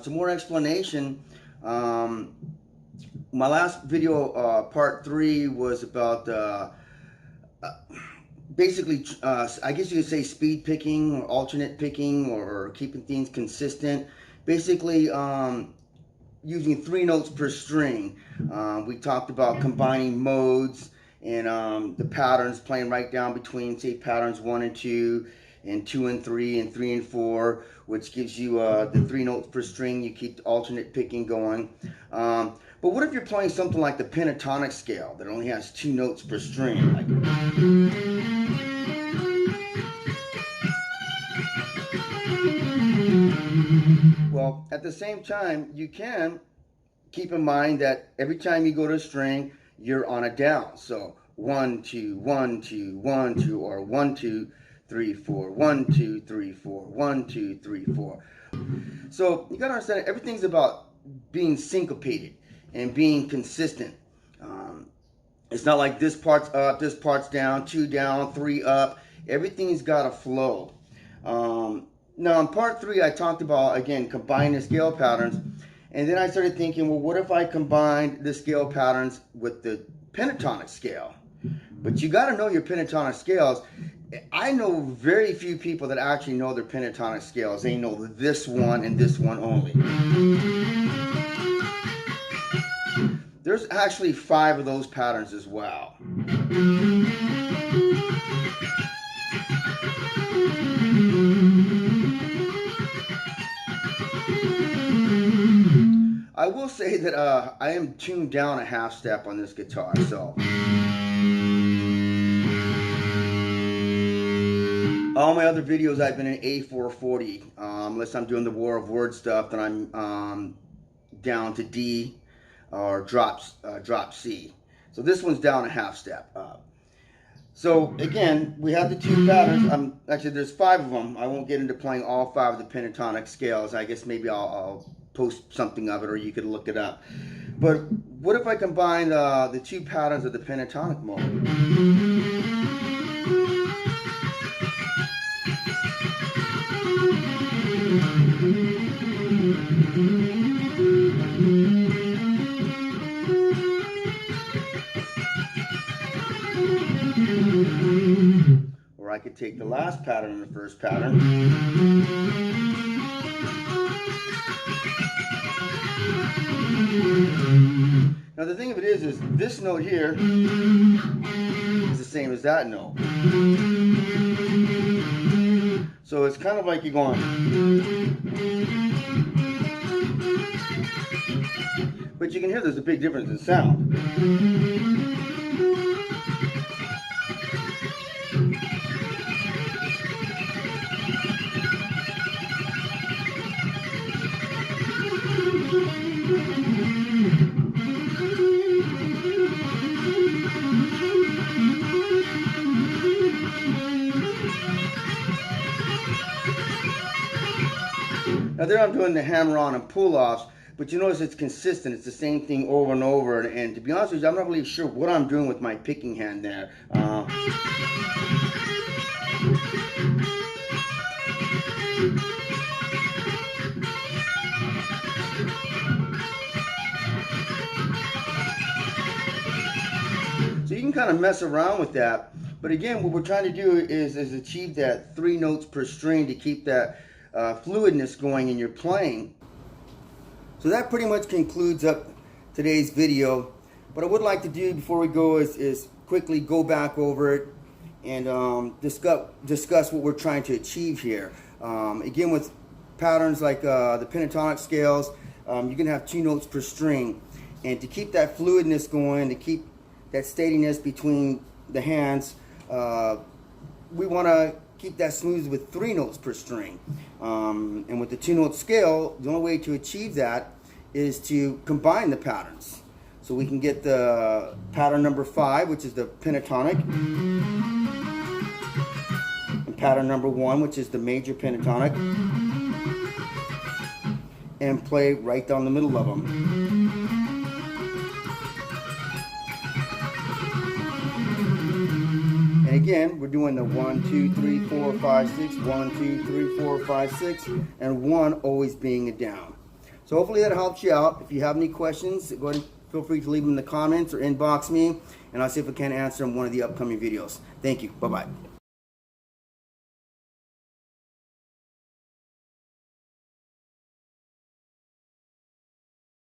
some more explanation. My last video, part 3, was about basically, I guess you could say speed picking or alternate picking or keeping things consistent. Basically, using 3 notes per string. We talked about combining modes and the patterns, playing right down between, say, patterns 1 and 2, and 2 and 3, and 3 and 4, which gives you the 3 notes per string. You keep the alternate picking going. But what if you're playing something like the pentatonic scale that only has 2 notes per string? Like, well, at the same time, you can keep in mind that every time you go to a string, you're on a down. So 1 2 1 2 1 2, or 1 2 3 4 1 2 3 4 1 2 3 4. So you gotta understand, everything's about being syncopated and being consistent. It's not like this part's up, this part's down, 2 down, 3 up. Everything's got to flow. Now in part 3, I talked about, again, combining the scale patterns. And then I started thinking, well, what if I combined the scale patterns with the pentatonic scale? But you got to know your pentatonic scales. I know very few people that actually know their pentatonic scales. They know this one and this one only. There's actually 5 of those patterns as well. I will say that I am tuned down a half step on this guitar, so all my other videos I've been in A440, unless I'm doing the War of Words stuff, then I'm down to D or drop C. So this one's down a half step. So again, we have the 2 patterns. Actually, there's 5 of them. I won't get into playing all 5 of the pentatonic scales. I guess maybe I'll post something of it, or you could look it up. But what if I combine the 2 patterns of the pentatonic mode? Or I could take the last pattern and the first pattern. Now the thing of it is this note here is the same as that note. So it's kind of like you're going, but you can hear there's a big difference in sound. Now there I'm doing the hammer-on and pull-offs, but you notice it's consistent. It's the same thing over and over. And to be honest with you, I'm not really sure what I'm doing with my picking hand there. So you can kind of mess around with that. But again, what we're trying to do is achieve that 3 notes per string to keep that fluidness going in your playing. So that pretty much concludes up today's video. What I would like to do before we go is quickly go back over it and discuss what we're trying to achieve here. Again, with patterns like the pentatonic scales, you can have 2 notes per string, and to keep that fluidness going, to keep that steadiness between the hands, we want to keep that smooth with 3 notes per string. And with the 2-note scale, the only way to achieve that is to combine the patterns. So we can get the pattern number 5, which is the pentatonic, and pattern number 1, which is the major pentatonic, and play right down the middle of them. And again, we're doing the 1, 2, 3, 4, 5, 6, 1, 2, 3, 4, 5, 6, and 1 always being a down. So hopefully that helps you out. If you have any questions, go ahead and feel free to leave them in the comments or inbox me, and I'll see if I can answer them in one of the upcoming videos. Thank you. Bye-bye.